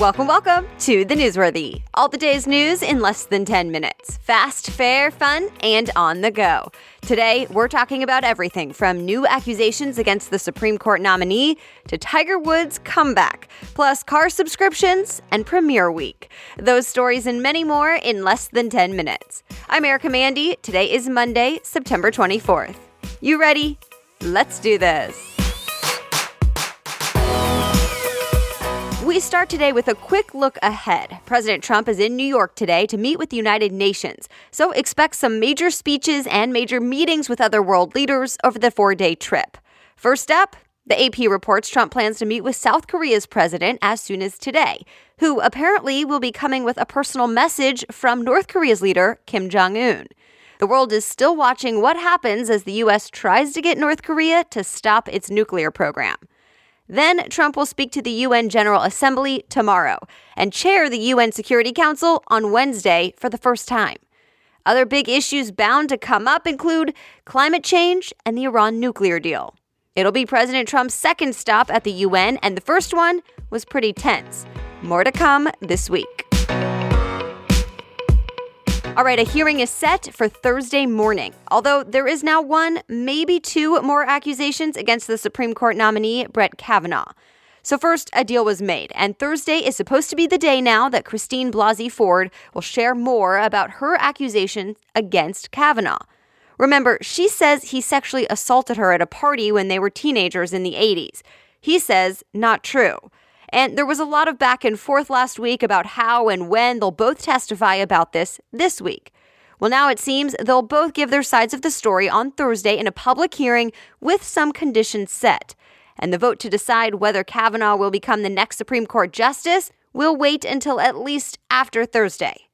Welcome to The Newsworthy. All the day's news in less than 10 minutes. Fast, fair, fun, and on the go. Today, we're talking about everything from new accusations against the Supreme Court nominee to Tiger Woods' comeback, plus car subscriptions and Premiere Week. Those stories and many more in less than 10 minutes. I'm Erica Mandy. Today is Monday, September 24th. You ready? Let's do this. We start today with a quick look ahead. President Trump is in New York today to meet with the United Nations, so expect some major speeches and major meetings with other world leaders over the 4-day trip. First up, the AP reports Trump plans to meet with South Korea's president as soon as today, who apparently will be coming with a personal message from North Korea's leader, Kim Jong-un. The world is still watching what happens as the U.S. tries to get North Korea to stop its nuclear program. Then Trump will speak to the UN General Assembly tomorrow and chair the UN Security Council on Wednesday for the first time. Other big issues bound to come up include climate change and the Iran nuclear deal. It'll be President Trump's second stop at the UN, and the first one was pretty tense. More to come this week. All right, a hearing is set for Thursday morning, although there is now one, maybe two more accusations against the Supreme Court nominee, Brett Kavanaugh. So first, a deal was made, and Thursday is supposed to be the day now that Christine Blasey Ford will share more about her accusations against Kavanaugh. Remember, she says he sexually assaulted her at a party when they were teenagers in the 80s. He says, not true. And there was a lot of back and forth last week about how and when they'll both testify about this week. Well, now it seems they'll both give their sides of the story on Thursday in a public hearing with some conditions set. And the vote to decide whether Kavanaugh will become the next Supreme Court justice will wait until at least after Thursday.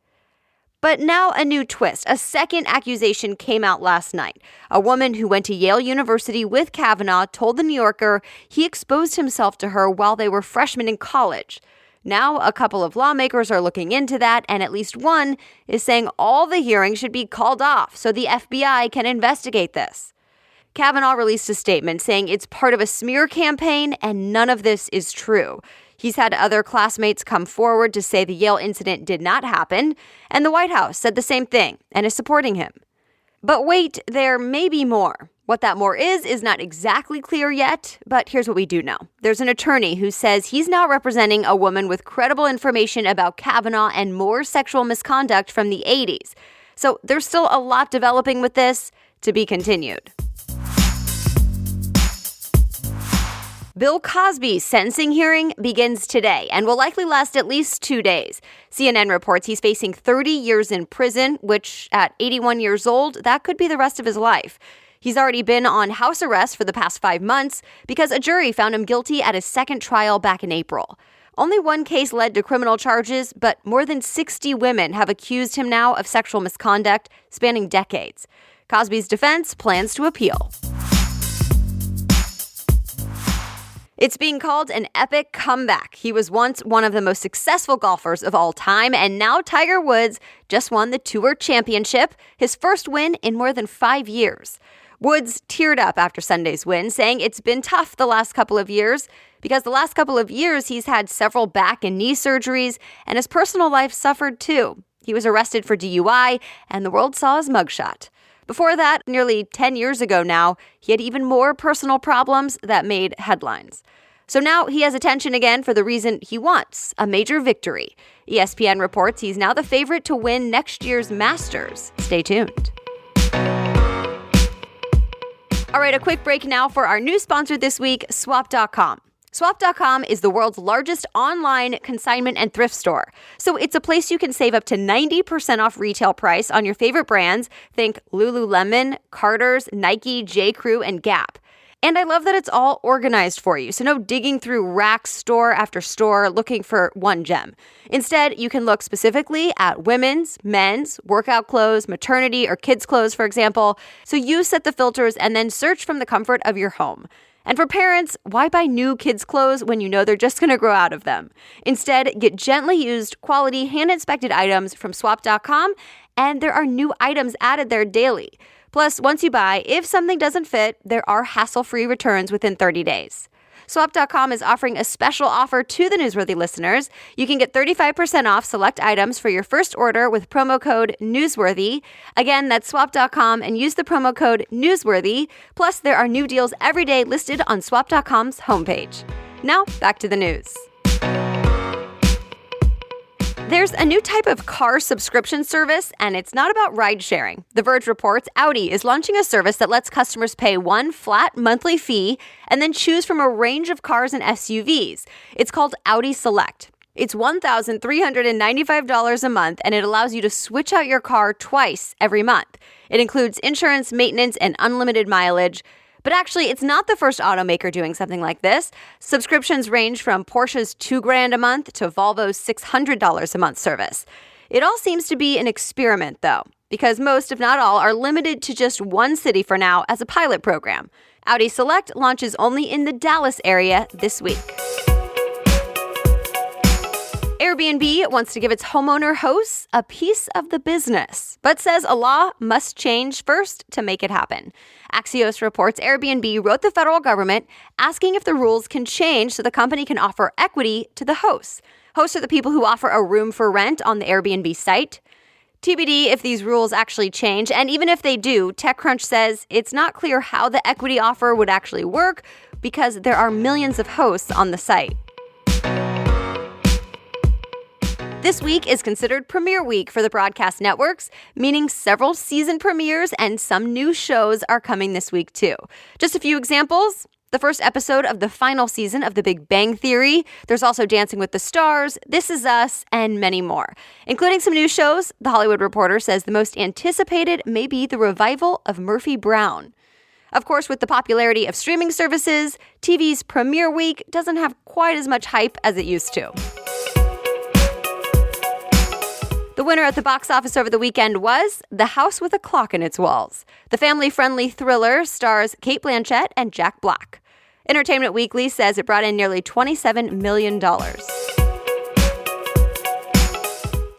But now a new twist. A second accusation came out last night. A woman who went to Yale University with Kavanaugh told The New Yorker he exposed himself to her while they were freshmen in college. Now a couple of lawmakers are looking into that, and at least one is saying all the hearings should be called off so the FBI can investigate this. Kavanaugh released a statement saying it's part of a smear campaign and none of this is true. He's had other classmates come forward to say the Yale incident did not happen, and the White House said the same thing and is supporting him. But wait, there may be more. What that more is not exactly clear yet, but here's what we do know. There's an attorney who says he's now representing a woman with credible information about Kavanaugh and more sexual misconduct from the 80s. So there's still a lot developing with this, to be continued. Bill Cosby's sentencing hearing begins today and will likely last at least 2 days. CNN reports he's facing 30 years in prison, which at 81 years old, that could be the rest of his life. He's already been on house arrest for the past 5 months because a jury found him guilty at his second trial back in April. Only one case led to criminal charges, but more than 60 women have accused him now of sexual misconduct spanning decades. Cosby's defense plans to appeal. It's being called an epic comeback. He was once one of the most successful golfers of all time, and now Tiger Woods just won the Tour Championship, his first win in more than 5 years. Woods teared up after Sunday's win, saying it's been tough the last couple of years because the last couple of years he's had several back and knee surgeries, and his personal life suffered too. He was arrested for DUI, and the world saw his mugshot. Before that, nearly 10 years ago now, he had even more personal problems that made headlines. So now he has attention again for the reason he wants, a major victory. ESPN reports he's now the favorite to win next year's Masters. Stay tuned. All right, a quick break now for our new sponsor this week, Swap.com. Swap.com is the world's largest online consignment and thrift store. So it's a place you can save up to 90% off retail price on your favorite brands. Think Lululemon, Carter's, Nike, J.Crew, and Gap. And I love that it's all organized for you. So no digging through racks store after store looking for one gem. Instead, you can look specifically at women's, men's, workout clothes, maternity, or kids' clothes, for example. So you set the filters and then search from the comfort of your home. And for parents, why buy new kids' clothes when you know they're just going to grow out of them? Instead, get gently used, quality, hand-inspected items from Swap.com, and there are new items added there daily. Plus, once you buy, if something doesn't fit, there are hassle-free returns within 30 days. Swap.com is offering a special offer to the Newsworthy listeners. You can get 35% off select items for your first order with promo code Newsworthy. Again, that's Swap.com and use the promo code Newsworthy. Plus, there are new deals every day listed on Swap.com's homepage. Now, back to the news. There's a new type of car subscription service, and it's not about ride sharing. The Verge reports Audi is launching a service that lets customers pay one flat monthly fee and then choose from a range of cars and SUVs. It's called Audi Select. It's $1,395 a month, and it allows you to switch out your car twice every month. It includes insurance, maintenance, and unlimited mileage. But actually, it's not the first automaker doing something like this. Subscriptions range from Porsche's $2,000 a month to Volvo's $600 a month service. It all seems to be an experiment, though, because most, if not all, are limited to just one city for now as a pilot program. Audi Select launches only in the Dallas area this week. Airbnb wants to give its homeowner hosts a piece of the business, but says a law must change first to make it happen. Axios reports Airbnb wrote the federal government asking if the rules can change so the company can offer equity to the hosts. Hosts are the people who offer a room for rent on the Airbnb site. TBD if these rules actually change, and even if they do, TechCrunch says it's not clear how the equity offer would actually work because there are millions of hosts on the site. This week is considered premiere week for the broadcast networks, meaning several season premieres and some new shows are coming this week too. Just a few examples. The first episode of the final season of The Big Bang Theory. There's also Dancing with the Stars, This Is Us, and many more. Including some new shows, The Hollywood Reporter says the most anticipated may be the revival of Murphy Brown. Of course, with the popularity of streaming services, TV's premiere week doesn't have quite as much hype as it used to. The winner at the box office over the weekend was The House with a Clock in Its Walls. The family-friendly thriller stars Cate Blanchett and Jack Black. Entertainment Weekly says it brought in nearly $27 million.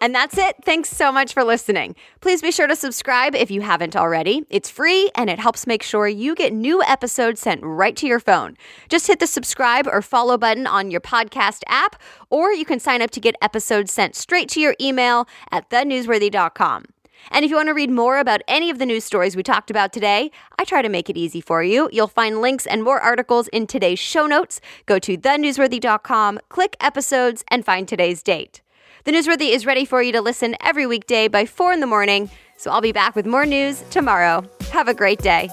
And that's it. Thanks so much for listening. Please be sure to subscribe if you haven't already. It's free and it helps make sure you get new episodes sent right to your phone. Just hit the subscribe or follow button on your podcast app, or you can sign up to get episodes sent straight to your email at thenewsworthy.com. And if you want to read more about any of the news stories we talked about today, I try to make it easy for you. You'll find links and more articles in today's show notes. Go to thenewsworthy.com, click episodes, and find today's date. The Newsworthy is ready for you to listen every weekday by 4 in the morning, so I'll be back with more news tomorrow. Have a great day.